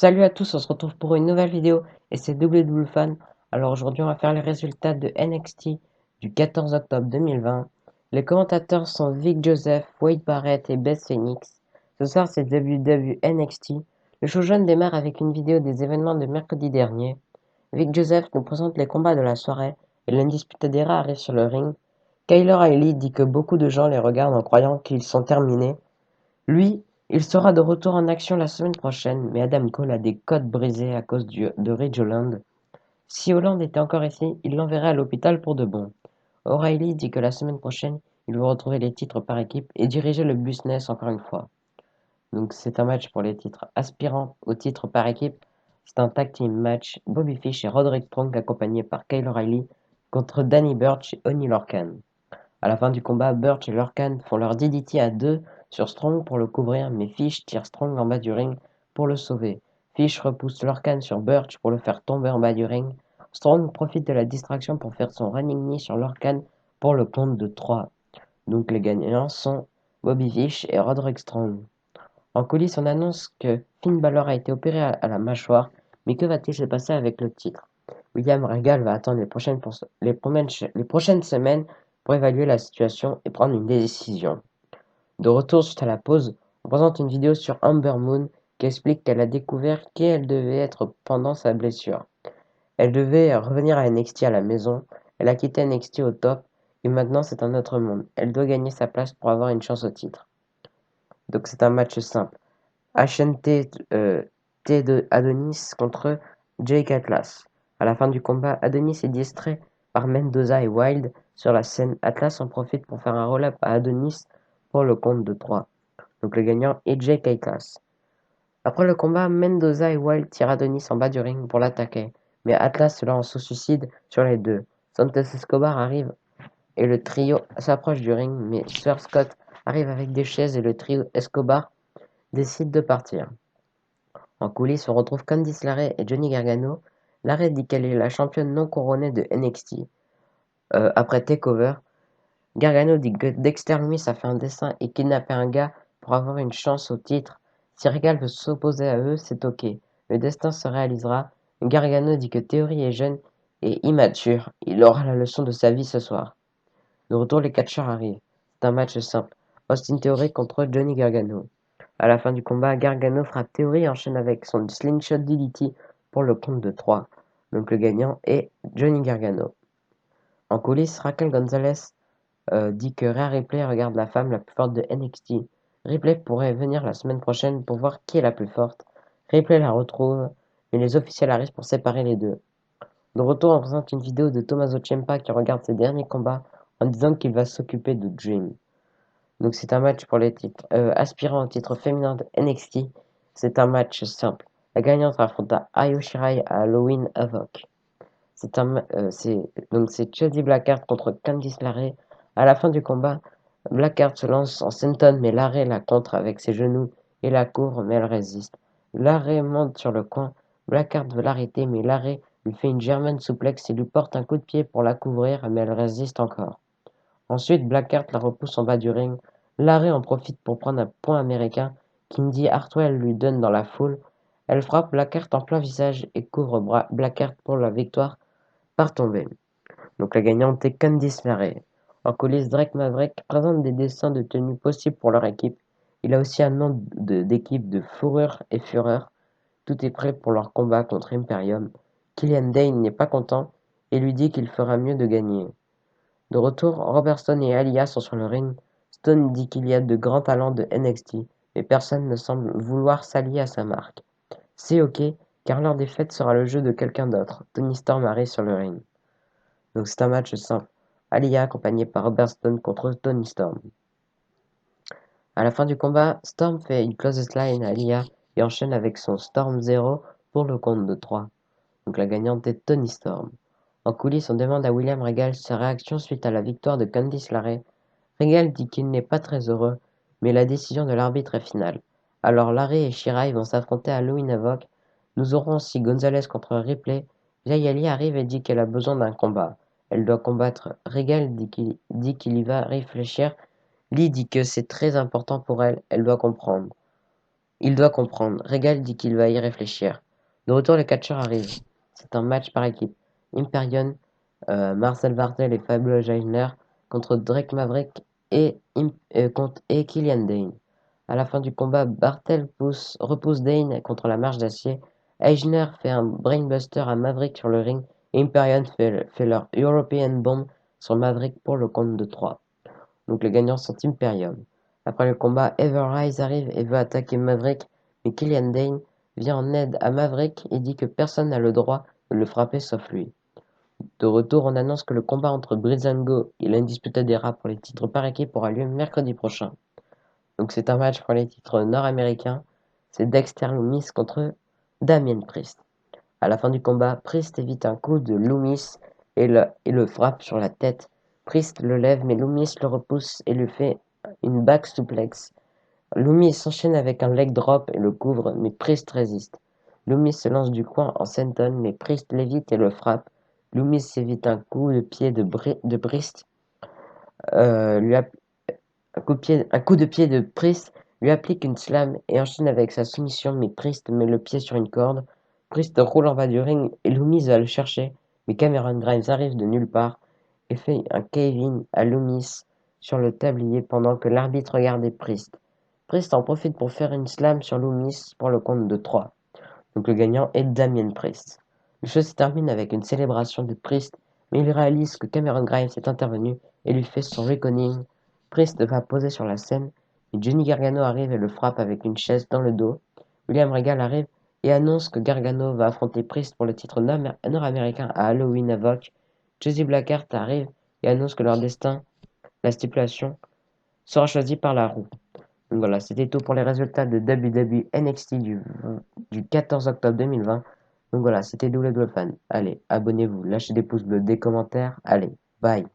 Salut à tous, on se retrouve pour une nouvelle vidéo et c'est WW Fan. Alors aujourd'hui on va faire les résultats de NXT du 14 octobre 2020. Les commentateurs sont Vic Joseph, Wade Barrett et Beth Phoenix. Ce soir c'est WWE NXT. Le show jeune démarre avec une vidéo des événements de mercredi dernier. Vic Joseph nous présente les combats de la soirée et l'Undisputed Era arrive sur le ring. Kyle O'Reilly dit que beaucoup de gens les regardent en croyant qu'ils sont terminés. Lui, il sera de retour en action la semaine prochaine, mais Adam Cole a des côtes brisées à cause de Ridge Holland. Si Holland était encore ici, il l'enverrait à l'hôpital pour de bon. O'Reilly dit que la semaine prochaine, il veut retrouver les titres par équipe et diriger le business encore une fois. Donc c'est un match pour les titres aspirants au titre par équipe. C'est un tag team match Bobby Fish et Roderick Strong accompagnés par Kyle O'Reilly contre Danny Burch et Oney Lorcan. À la fin du combat, Burch et Lorcan font leur DDT à deux sur Strong pour le couvrir, mais Fish tire Strong en bas du ring pour le sauver. Fish repousse Lorcan sur Burch pour le faire tomber en bas du ring. Strong profite de la distraction pour faire son running knee sur Lorcan pour le compte de 3. Donc les gagnants sont Bobby Fish et Roderick Strong. En coulisses, on annonce que Finn Balor a été opéré à la mâchoire, mais que va-t-il se passer avec le titre? William Regal va attendre les prochaines semaines pour évaluer la situation et prendre une décision. De retour suite à la pause, on présente une vidéo sur Amber Moon qui explique qu'elle a découvert qui elle devait être pendant sa blessure. Elle devait revenir à NXT à la maison, elle a quitté NXT au top, et maintenant c'est un autre monde. Elle doit gagner sa place pour avoir une chance au titre. Donc c'est un match simple. HNT T de Adonis contre Jake Atlas. À la fin du combat, Adonis est distrait par Mendoza et Wilde sur la scène. Atlas en profite pour faire un roll-up à Adonis pour le compte de 3. Donc le gagnant est Jake Atlas. Après le combat, Mendoza et Wilde tirent Adonis en bas du ring pour l'attaquer, mais Atlas se lance au suicide sur les deux. Santos Escobar arrive et le trio s'approche du ring, mais Sir Scott arrive avec des chaises et le trio Escobar décide de partir. En coulisses, on retrouve Candice LeRae et Johnny Gargano. LeRae dit qu'elle est la championne non couronnée de NXT. Après TakeOver, Gargano dit que Dexter Lumis a fait un dessin et kidnappé un gars pour avoir une chance au titre. Si Regal veut s'opposer à eux, c'est ok. Le destin se réalisera. Gargano dit que Theory est jeune et immature. Il aura la leçon de sa vie ce soir. De retour, les catcheurs arrivent. C'est un match simple. Austin Theory contre Johnny Gargano. À la fin du combat, Gargano frappe Theory et enchaîne avec son slingshot DDT pour le compte de 3. Donc le gagnant est Johnny Gargano. En coulisses, Raquel Gonzalez dit que Rhea Ripley regarde la femme la plus forte de NXT. Ripley pourrait venir la semaine prochaine pour voir qui est la plus forte. Ripley la retrouve, mais les officiels arrivent pour séparer les deux. De retour, on présente une vidéo de Tommaso Ciampa qui regarde ses derniers combats en disant qu'il va s'occuper de Dream. Donc c'est un match pour les titres aspirant au titre féminin de NXT. C'est un match simple. La gagnante affronta Io Shirai à Halloween Havoc. C'est Chelsea Blackheart contre Candice LeRae. À la fin du combat, Blackheart se lance en senton mais LeRae la contre avec ses genoux et la couvre mais elle résiste. LeRae monte sur le coin. Blackheart veut l'arrêter mais LeRae lui fait une German suplex et lui porte un coup de pied pour la couvrir mais elle résiste encore. Ensuite, Blackheart la repousse en bas du ring. LeRae en profite pour prendre un point américain qu'Indy Hartwell lui donne dans la foule. Elle frappe Blackheart en plein visage et couvre Blackheart pour la victoire par tombée. Donc la gagnante est Candice LeRae. En coulisses, Drake Maverick présente des dessins de tenue possibles pour leur équipe. Il a aussi un nom d'équipe de Fourrure et Fureur. Tout est prêt pour leur combat contre Imperium. Killian Dane n'est pas content et lui dit qu'il fera mieux de gagner. De retour, Robert Stone et Aliyah sont sur le ring. Stone dit qu'il y a de grands talents de NXT, mais personne ne semble vouloir s'allier à sa marque. C'est ok, car leur défaite sera le jeu de quelqu'un d'autre. Tony Storm arrive sur le ring. Donc c'est un match simple. Aliyah accompagnée par Robert Stone contre Tony Storm. À la fin du combat, Storm fait une clothesline à Aliyah et enchaîne avec son Storm Zero pour le compte de 3. Donc la gagnante est Tony Storm. En coulisses, on demande à William Regal sa réaction suite à la victoire de Candice LeRae. Regal dit qu'il n'est pas très heureux, mais la décision de l'arbitre est finale. Alors LeRae et Shirai vont s'affronter à Halloween Havoc. Nous aurons aussi Gonzalez contre Ripley. Jayali arrive et dit qu'elle a besoin d'un combat. Elle doit combattre. Regal dit qu'il y va réfléchir. Lee dit que c'est très important pour elle, elle doit comprendre. Il doit comprendre. Regal dit qu'il va y réfléchir. De retour, les catcheurs arrivent. C'est un match par équipe. Imperium, Marcel Bartel et Fabio Jailer contre Drake Maverick et Killian Dane. À la fin du combat, Bartel repousse Dane contre la marche d'acier. Eisner fait un brainbuster à Maverick sur le ring et Imperium fait leur European Bomb sur Maverick pour le compte de 3. Donc les gagnants sont Imperium. Après le combat, Everrise arrive et veut attaquer Maverick, mais Killian Dane vient en aide à Maverick et dit que personne n'a le droit de le frapper sauf lui. De retour, on annonce que le combat entre Breezango et l'Indisputadera pour les titres par équipe aura lieu mercredi prochain. Donc c'est un match pour les titres nord-américains. C'est Dexter Lumis contre Damien Priest. À la fin du combat, Priest évite un coup de Loomis et le frappe sur la tête. Priest le lève, mais Loomis le repousse et lui fait une back suplex. Loomis s'enchaîne avec un leg drop et le couvre, mais Priest résiste. Loomis se lance du coin en senton, mais Priest l'évite et le frappe. Loomis évite un coup de pied de Priest, lui un coup de pied de Priest lui applique une slam et enchaîne avec sa soumission, mais Priest met le pied sur une corde. Priest roule en bas du ring et Loomis va le chercher, mais Cameron Grimes arrive de nulle part et fait un cave-in à Loomis sur le tablier pendant que l'arbitre regardait Priest. Priest en profite pour faire une slam sur Loomis pour le compte de 3. Donc le gagnant est Damien Priest. Le show se termine avec une célébration de Priest, mais il réalise que Cameron Grimes est intervenu et lui fait son reckoning. Priest va poser sur la scène, mais Johnny Gargano arrive et le frappe avec une chaise dans le dos. William Regal arrive et annonce que Gargano va affronter Priest pour le titre nord-américain à Halloween Havoc. Josie Blackheart arrive et annonce que leur destin, la stipulation, sera choisi par la roue. Donc voilà, c'était tout pour les résultats de WWE NXT du 14 octobre 2020. Donc voilà, c'était WWE Fan. Allez, abonnez-vous, lâchez des pouces bleus, des commentaires. Allez, bye.